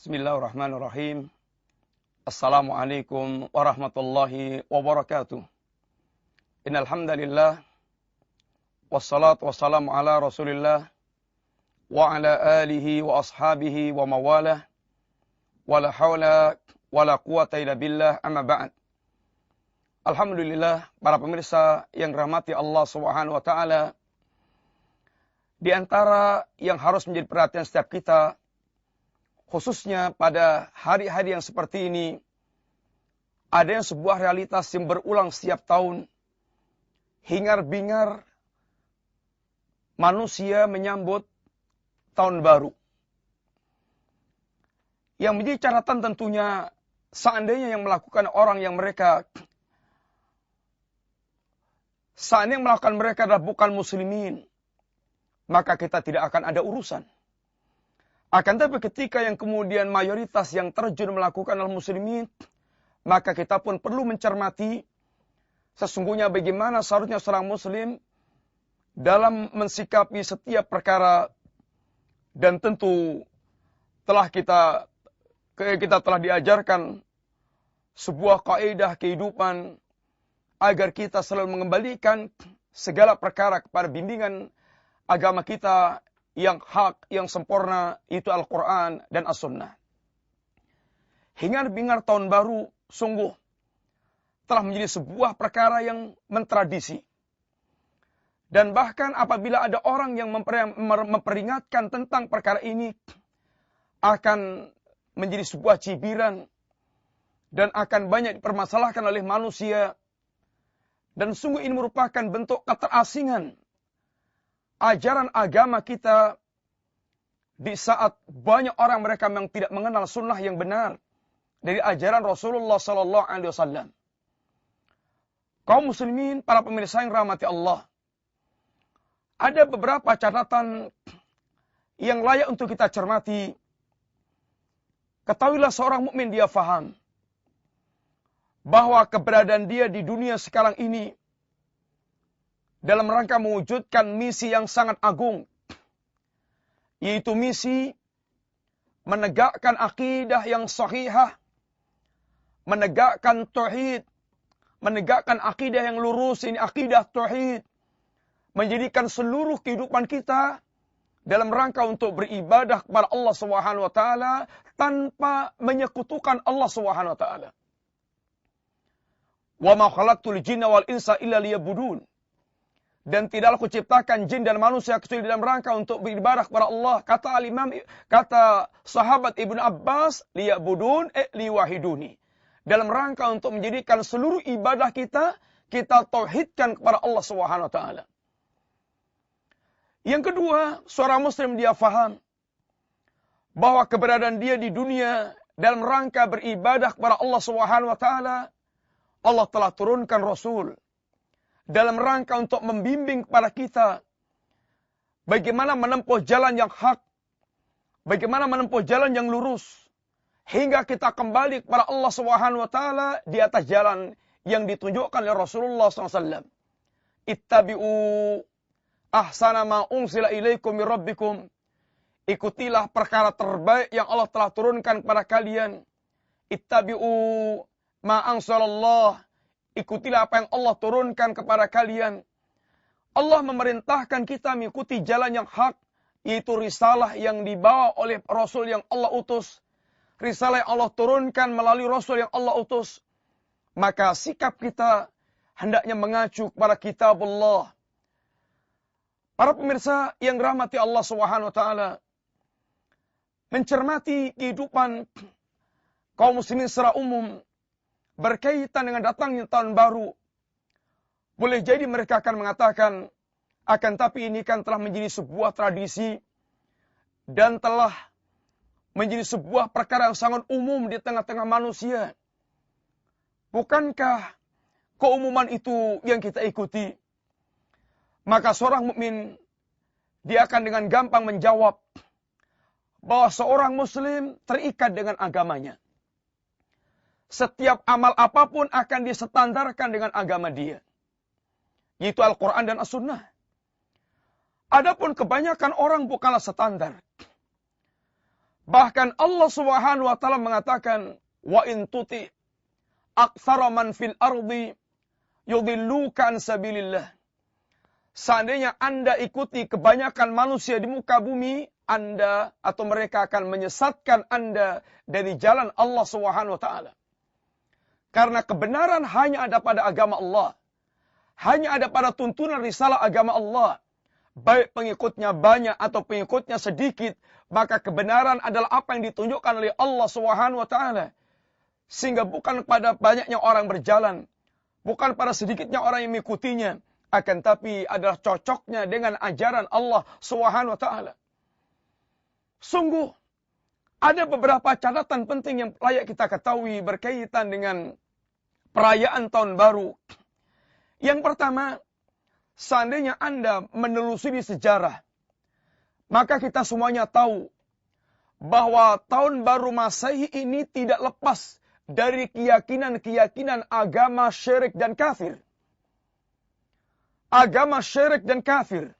Bismillahirrahmanirrahim. Assalamualaikum warahmatullahi wabarakatuh. Innal hamdalillah wassalatu wassalamu ala Rasulillah wa ala alihi wa ashabihi wa mawalah. Wala haula wala quwata illa billah, amma ba'd. Alhamdulillah, para pemirsa yang rahmati Allah Subhanahu wa taala, di antara yang harus menjadi perhatian setiap kita, khususnya pada hari-hari yang seperti ini, ada yang sebuah realitas yang berulang setiap tahun. Hingar-bingar manusia menyambut tahun baru. Yang menjadi catatan tentunya, seandainya yang melakukan orang yang mereka, seandainya yang melakukan mereka adalah bukan muslimin, maka kita tidak akan ada urusan. Akan tetapi ketika yang kemudian mayoritas yang terjun melakukan al-muslimin, maka kita pun perlu mencermati sesungguhnya bagaimana seharusnya seorang muslim dalam mensikapi setiap perkara. Dan tentu kita telah diajarkan sebuah kaidah kehidupan agar kita selalu mengembalikan segala perkara kepada bimbingan agama kita yang hak, yang sempurna, itu Al-Quran dan As-Sunnah. Hingar-bingar tahun baru sungguh telah menjadi sebuah perkara yang mentradisi. Dan bahkan apabila ada orang yang memperingatkan tentang perkara ini, akan menjadi sebuah cibiran dan akan banyak dipermasalahkan oleh manusia. Dan sungguh ini merupakan bentuk keterasingan ajaran agama kita di saat banyak orang mereka yang tidak mengenal sunnah yang benar dari ajaran Rasulullah Sallallahu Alaihi Wasallam. Kaum muslimin, para pemirsa yang rahmati Allah, ada beberapa catatan yang layak untuk kita cermati. Ketahuilah seorang mukmin dia faham bahwa keberadaan dia di dunia sekarang ini dalam rangka mewujudkan misi yang sangat agung, yaitu misi menegakkan akidah yang sahihah, menegakkan tauhid, menegakkan akidah yang lurus, ini akidah tauhid, menjadikan seluruh kehidupan kita dalam rangka untuk beribadah kepada Allah Subhanahu wa taala tanpa menyekutukan Allah Subhanahu wa taala. Wa ma khalaqtul jinna wal insa illa liya'budun. Dan tidaklah kuciptakan jin dan manusia kecuali dalam rangka untuk beribadah kepada Allah. Kata sahabat Ibnu Abbas, liya'budun liwahiduni. Dalam rangka untuk menjadikan seluruh ibadah kita tauhidkan kepada Allah Subhanahu wa taala. Yang kedua, seorang muslim dia faham bahwa keberadaan dia di dunia dalam rangka beribadah kepada Allah Subhanahu wa taala, Allah telah turunkan Rasul dalam rangka untuk membimbing kepada kita bagaimana menempuh jalan yang hak, bagaimana menempuh jalan yang lurus, hingga kita kembali kepada Allah Subhanahu wa taala di atas jalan yang ditunjukkan oleh Rasulullah SAW. Ittabi'u ahsana ma unsila ilaikum min rabbikum. Ikutilah perkara terbaik yang Allah telah turunkan kepada kalian. Ittabi'u ma anzalallah. Ikutilah apa yang Allah turunkan kepada kalian. Allah memerintahkan kita mengikuti jalan yang hak, yaitu risalah yang dibawa oleh Rasul yang Allah utus. Risalah yang Allah turunkan melalui Rasul yang Allah utus. Maka sikap kita hendaknya mengacu kepada kitabullah. Para pemirsa yang rahmati Allah Subhanahu wa taala, mencermati kehidupan kaum muslimin secara umum berkaitan dengan datangnya tahun baru, boleh jadi mereka akan mengatakan, akan tapi ini kan telah menjadi sebuah tradisi dan telah menjadi sebuah perkara yang sangat umum di tengah-tengah manusia. Bukankah keumuman itu yang kita ikuti? Maka seorang mukmin dia akan dengan gampang menjawab bahwa seorang muslim terikat dengan agamanya. Setiap amal apapun akan disetandarkan dengan agama dia, yaitu Al-Quran dan As-Sunnah. Adapun kebanyakan orang bukanlah standar. Bahkan Allah Subhanahu wa taala mengatakan, "Wa in tuti aktsara man fil ardi yudilluka an sabilillah." Seandainya Anda ikuti kebanyakan manusia di muka bumi, Anda atau mereka akan menyesatkan Anda dari jalan Allah Subhanahu wa taala. Karena kebenaran hanya ada pada agama Allah. Hanya ada pada tuntunan risalah agama Allah. Baik pengikutnya banyak atau pengikutnya sedikit, maka kebenaran adalah apa yang ditunjukkan oleh Allah Subhanahu wa taala. Sehingga bukan pada banyaknya orang berjalan, bukan pada sedikitnya orang yang mengikutinya, akan tapi adalah cocoknya dengan ajaran Allah Subhanahu wa taala. Sungguh ada beberapa catatan penting yang layak kita ketahui berkaitan dengan perayaan tahun baru. Yang pertama, seandainya Anda menelusuri sejarah, maka kita semuanya tahu bahwa tahun baru Masehi ini tidak lepas dari keyakinan-keyakinan agama syirik dan kafir. Agama syirik dan kafir.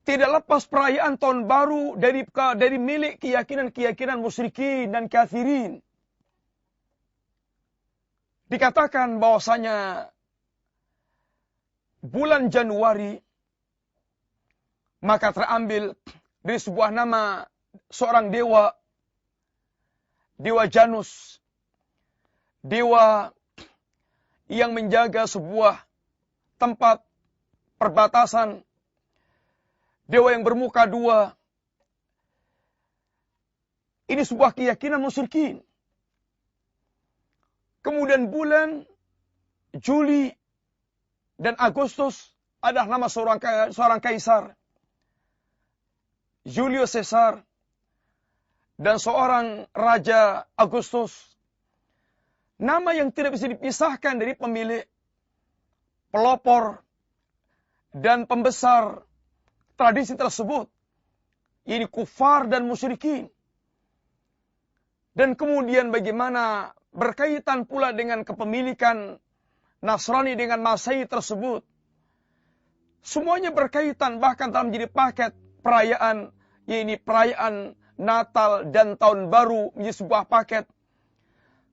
Tidak lepas perayaan tahun baru dari milik keyakinan-keyakinan musyrikin dan kafirin. Dikatakan bahwasanya bulan Januari maka terambil dari sebuah nama seorang dewa, dewa Janus, dewa yang menjaga sebuah tempat perbatasan, dewa yang bermuka dua. Ini sebuah keyakinan musyrikin. Kemudian bulan Juli dan Agustus adalah nama seorang kaisar, Julius Caesar, dan seorang raja Agustus. Nama yang tidak bisa dipisahkan dari pemilik, pelopor, dan pembesar tradisi tersebut. Ini kufar dan musyrikin. Dan kemudian bagaimana berkaitan pula dengan kepemilikan Nasrani dengan Masehi tersebut. Semuanya berkaitan, bahkan telah menjadi paket perayaan, yaitu perayaan Natal dan Tahun Baru menjadi sebuah paket.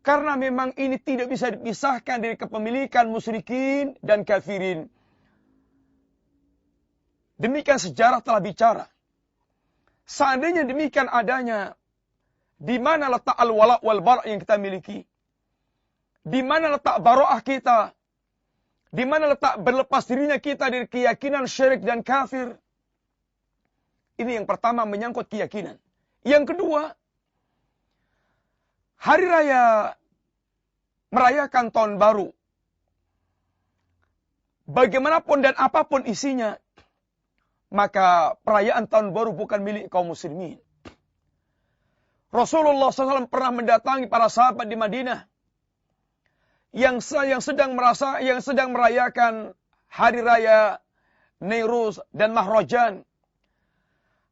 Karena memang ini tidak bisa dipisahkan dari kepemilikan musyrikin dan kafirin. Demikian sejarah telah bicara. Seandainya demikian adanya, di mana letak al-wala' wal-bara' yang kita miliki? Di mana letak bara'ah kita? Di mana letak berlepas dirinya kita dari keyakinan syirik dan kafir? Ini yang pertama menyangkut keyakinan. Yang kedua, hari raya merayakan tahun baru. Bagaimanapun dan apapun isinya, maka perayaan tahun baru bukan milik kaum muslimin. Rasulullah SAW pernah mendatangi para sahabat di Madinah yang sedang merayakan hari raya Nairuz dan Mahrajan.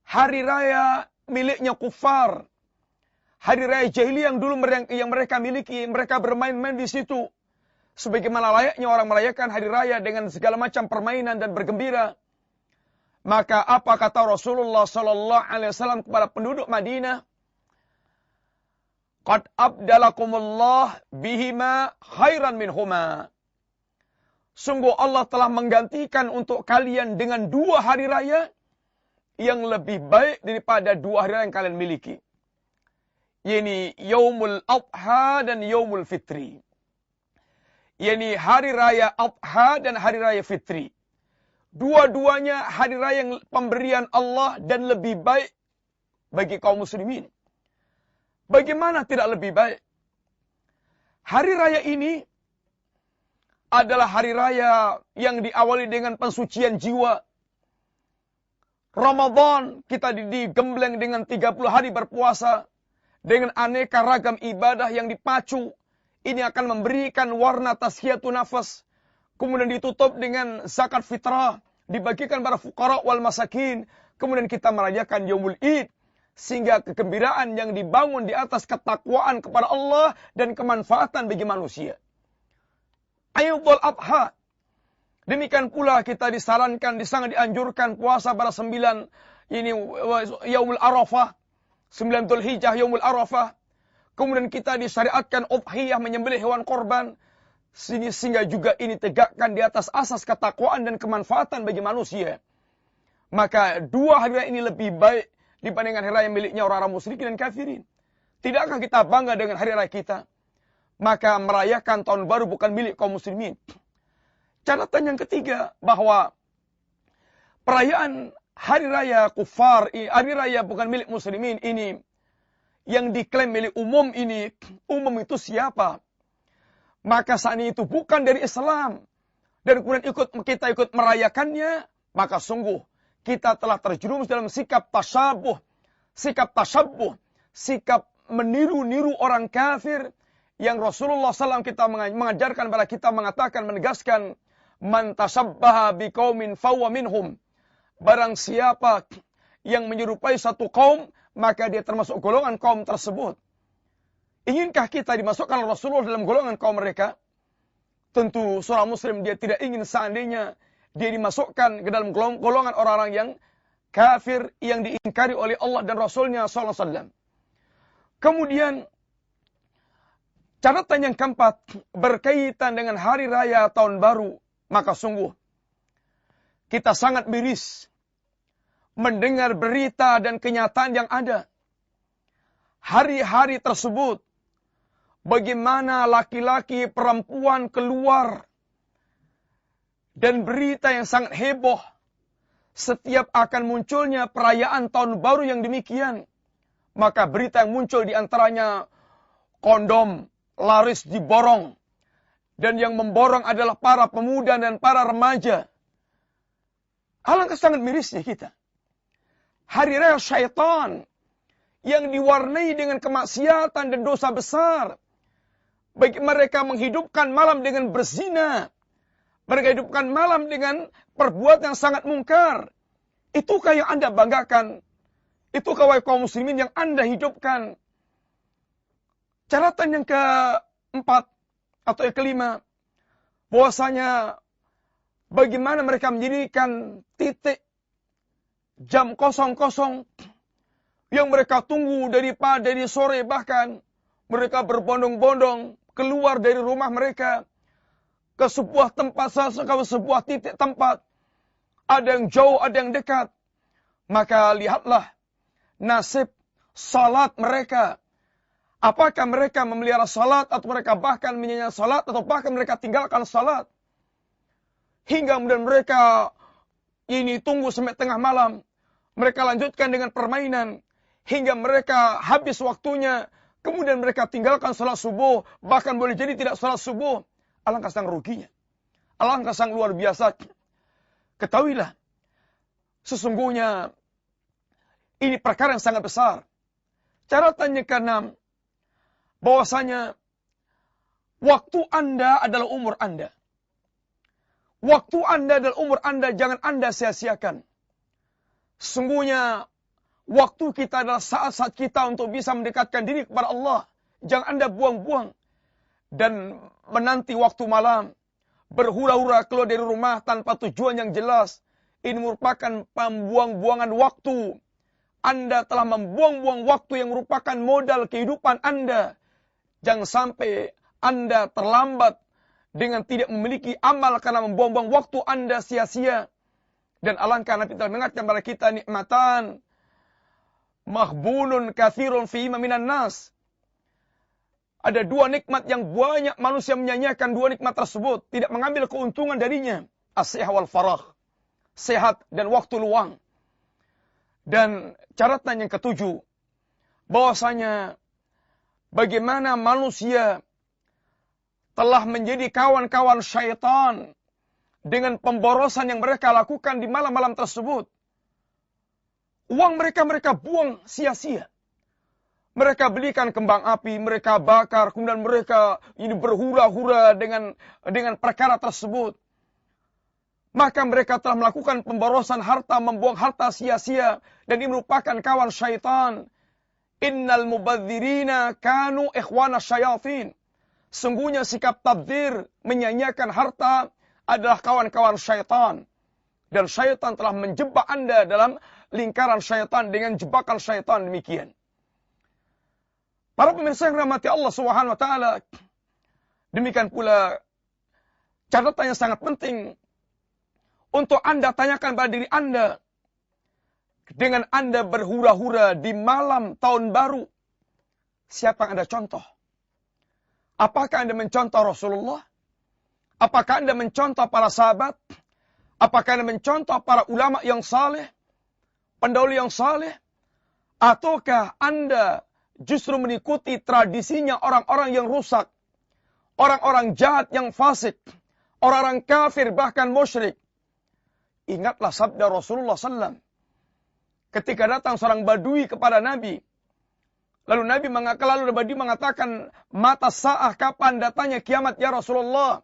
Hari raya miliknya kufar. Hari raya jahiliyah yang dulu yang mereka miliki, mereka bermain-main di situ. Sebagaimana layaknya orang merayakan hari raya dengan segala macam permainan dan bergembira. Maka apa kata Rasulullah SAW kepada penduduk Madinah? Qad abdalakumullah bihima khairan minhuma. Sungguh Allah telah menggantikan untuk kalian dengan dua hari raya yang lebih baik daripada dua hari raya yang kalian miliki. Yaitu Yaumul Adha dan Yaumul Fitri. Yaitu hari raya Adha dan hari raya Fitri. Dua-duanya hari raya yang pemberian Allah dan lebih baik bagi kaum muslimin. Bagaimana tidak lebih baik? Hari raya ini adalah hari raya yang diawali dengan pensucian jiwa. Ramadan kita digembleng dengan 30 hari berpuasa. Dengan aneka ragam ibadah yang dipacu. Ini akan memberikan warna tazkiyatun nafas. Kemudian ditutup dengan zakat fitrah. Dibagikan pada fuqara wal masakin. Kemudian kita merayakan Yaumul Id. Sehingga kegembiraan yang dibangun di atas ketakwaan kepada Allah dan kemanfaatan bagi manusia. Ayyidul Adha. Demikian pula kita disarankan, sangat dianjurkan puasa pada 9 ini Yaumul Arafah. 9 Dzulhijjah Yaumul Arafah. Kemudian kita disyariatkan udhiyah, menyembelih hewan korban. Sehingga juga ini tegakkan di atas asas ketakwaan dan kemanfaatan bagi manusia. Maka 2 hari raya ini lebih baik dibandingkan hari raya miliknya orang-orang musyrikin dan kafirin. Tidakkah kita bangga dengan hari raya kita? Maka merayakan tahun baru bukan milik kaum muslimin. Catatan yang ketiga, bahwa perayaan hari raya kufar, hari raya bukan milik muslimin ini, yang diklaim milik umum ini, umum itu siapa? Maka saat itu bukan dari Islam. Dan kemudian kita ikut merayakannya, maka sungguh kita telah terjerumus dalam sikap tasyabuh, sikap meniru-niru orang kafir, yang Rasulullah SAW kita mengajarkan kepada kita, mengatakan, menegaskan, man tasabbaha biqaumin fahuwa minhum. Barang siapa yang menyerupai satu kaum, maka dia termasuk golongan kaum tersebut. Inginkah kita dimasukkan Rasulullah dalam golongan kaum mereka? Tentu seorang muslim dia tidak ingin seandainya dia dimasukkan ke dalam golongan orang-orang yang kafir, yang diingkari oleh Allah dan Rasulnya SAW. Kemudian catatan yang keempat berkaitan dengan hari raya tahun baru, maka sungguh kita sangat miris mendengar berita dan kenyataan yang ada. Hari-hari tersebut, bagaimana laki-laki, perempuan keluar, dan berita yang sangat heboh setiap akan munculnya perayaan tahun baru yang demikian. Maka berita yang muncul diantaranya kondom laris diborong. Dan yang memborong adalah para pemuda dan para remaja. Alangkah sangat mirisnya kita. Hari raya syaitan yang diwarnai dengan kemaksiatan dan dosa besar. Bagi mereka menghidupkan malam dengan berzina. Mereka hidupkan malam dengan perbuatan yang sangat mungkar. Itukah yang Anda banggakan? Itukah wahai kaum muslimin yang Anda hidupkan? Catatan yang keempat atau yang kelima, bahwasanya bagaimana mereka menjadikan titik jam 00 yang mereka tunggu dari sore, bahkan mereka berbondong-bondong keluar dari rumah mereka ke sebuah tempat, ke sebuah titik tempat. Ada yang jauh, ada yang dekat. Maka lihatlah nasib salat mereka. Apakah mereka memelihara salat, atau mereka bahkan menyanyikan salat, atau bahkan mereka tinggalkan salat. Hingga kemudian mereka ini tunggu sampai tengah malam. Mereka lanjutkan dengan permainan. Hingga mereka habis waktunya. Kemudian mereka tinggalkan salat subuh. Bahkan boleh jadi tidak salat subuh. Alangkah sang ruginya. Alangkah sang luar biasa. Ketahuilah. Sesungguhnya ini perkara yang sangat besar. Catatannya ke-6. Bahwasanya waktu Anda adalah umur Anda. Waktu Anda adalah umur Anda, jangan Anda sia-siakan. Sesungguhnya waktu kita adalah saat-saat kita untuk bisa mendekatkan diri kepada Allah. Jangan Anda buang-buang. Dan menanti waktu malam, berhura-hura keluar dari rumah tanpa tujuan yang jelas. Ini merupakan pembuang-buangan waktu. Anda telah membuang-buang waktu yang merupakan modal kehidupan Anda. Jangan sampai Anda terlambat dengan tidak memiliki amal karena membuang-buang waktu Anda sia-sia. Dan alangkah Nabi telah mengingatkan kepada kita, nikmatan mahbunun kathirun fihima minan nas. Ada 2 nikmat yang banyak manusia menyanyiakan 2 nikmat tersebut. Tidak mengambil keuntungan darinya. As-sihah wal faragh. Sehat dan waktu luang. Dan catatan yang ke-7. Bahwasanya bagaimana manusia telah menjadi kawan-kawan syaitan dengan pemborosan yang mereka lakukan di malam-malam tersebut. Uang mereka buang sia-sia. Mereka belikan kembang api, mereka bakar, kemudian mereka ini berhura-hura dengan perkara tersebut. Maka mereka telah melakukan pemborosan harta, membuang harta sia-sia, dan ini merupakan kawan syaitan. Innal mubadzirina kanu ikhwana syayatin. Sungguhnya sikap tabdzir, menyanyiakan harta adalah kawan-kawan syaitan. Dan syaitan telah menjebak Anda dalam lingkaran syaitan dengan jebakan syaitan demikian. Para pemirsa yang rahmati Allah Subhanahu wa taala, demikian pula catatan yang sangat penting untuk Anda tanyakan pada diri Anda dengan Anda berhura-hura di malam tahun baru. Siapa yang Anda contoh? Apakah Anda mencontoh Rasulullah? Apakah Anda mencontoh para sahabat? Apakah Anda mencontoh para ulama yang saleh, pendahulu yang saleh? Ataukah Anda justru mengikuti tradisinya orang-orang yang rusak, orang-orang jahat yang fasik, orang-orang kafir bahkan musyrik? Ingatlah sabda Rasulullah SAW. Ketika datang seorang badui kepada Nabi, lalu Badui mengatakan, mata sa'ah, kapan datanya kiamat ya Rasulullah?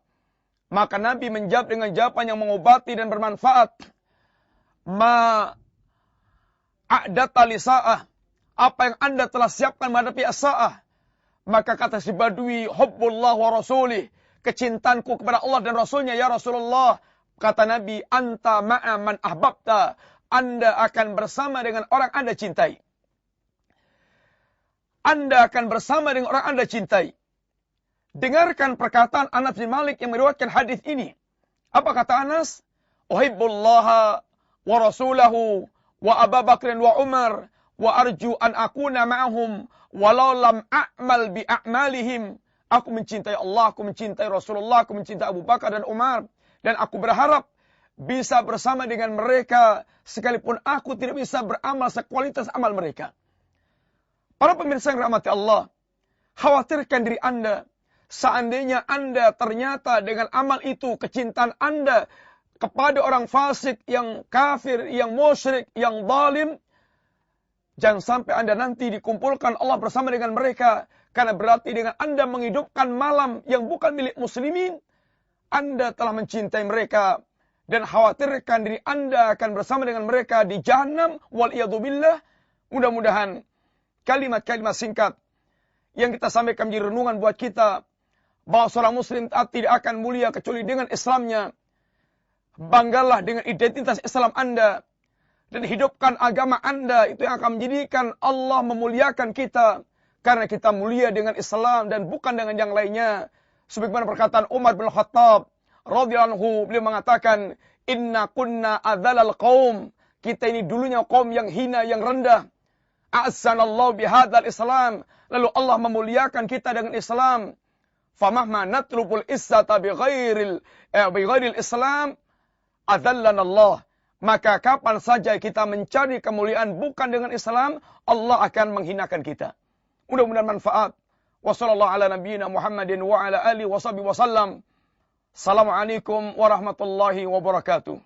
Maka Nabi menjawab dengan jawaban yang mengobati dan bermanfaat. Ma a'data li sa'ah. Apa yang Anda telah siapkan menghadapi as-sa'ah. Maka kata si Badui, hubbullah wa rasulih. Kecintaanku kepada Allah dan Rasulnya ya Rasulullah. Kata Nabi, anta ma'a man ahbabta. Anda akan bersama dengan orang Anda cintai. Anda akan bersama dengan orang Anda cintai. Dengarkan perkataan Anas bin Malik yang meriwayatkan hadis ini. Apa kata Anas? Uhibbullaha wa rasulahu wa Abu Bakr wa Umar wa arju an akuna ma'ahum walau lam a'mal bi a'malihim. Aku mencintai Allah, aku mencintai Rasulullah, aku mencintai Abu Bakar dan Umar, dan aku berharap bisa bersama dengan mereka sekalipun aku tidak bisa beramal sekualitas amal mereka. Para pemirsa yang rahmati Allah, khawatirkan diri Anda. Seandainya Anda ternyata dengan amal itu, kecintaan Anda kepada orang fasik, yang kafir, yang musyrik, yang zalim, jangan sampai Anda nanti dikumpulkan Allah bersama dengan mereka. Karena berarti dengan Anda menghidupkan malam yang bukan milik muslimin, Anda telah mencintai mereka. Dan khawatirkan diri Anda akan bersama dengan mereka di Jahannam. Wal'iyadzubillah. Mudah-mudahan kalimat-kalimat singkat yang kita sampaikan menjadi renungan buat kita, bahwa seorang muslim tidak akan mulia kecuali dengan Islamnya. Banggalah dengan identitas Islam Anda. Dan hidupkan agama Anda. Itu yang akan menjadikan Allah memuliakan kita. Karena kita mulia dengan Islam dan bukan dengan yang lainnya. Sebagaimana perkataan Umar bin Khattab radhiyallahu anhu, beliau mengatakan, inna kunna adzalal qaum. Kita ini dulunya kaum yang hina, yang rendah. A'azzanallahu bihadzal Islam. Lalu Allah memuliakan kita dengan Islam. Famahma natlubul izzata bighairil Islam, adzallanallah. Maka kapan saja kita mencari kemuliaan bukan dengan Islam, Allah akan menghinakan kita. Mudah-mudahan manfaat. Wassallallahu ala nabiyyina Muhammadin wa ala alihi wa sahbihi wasallam. Assalamualaikum warahmatullahi wabarakatuh.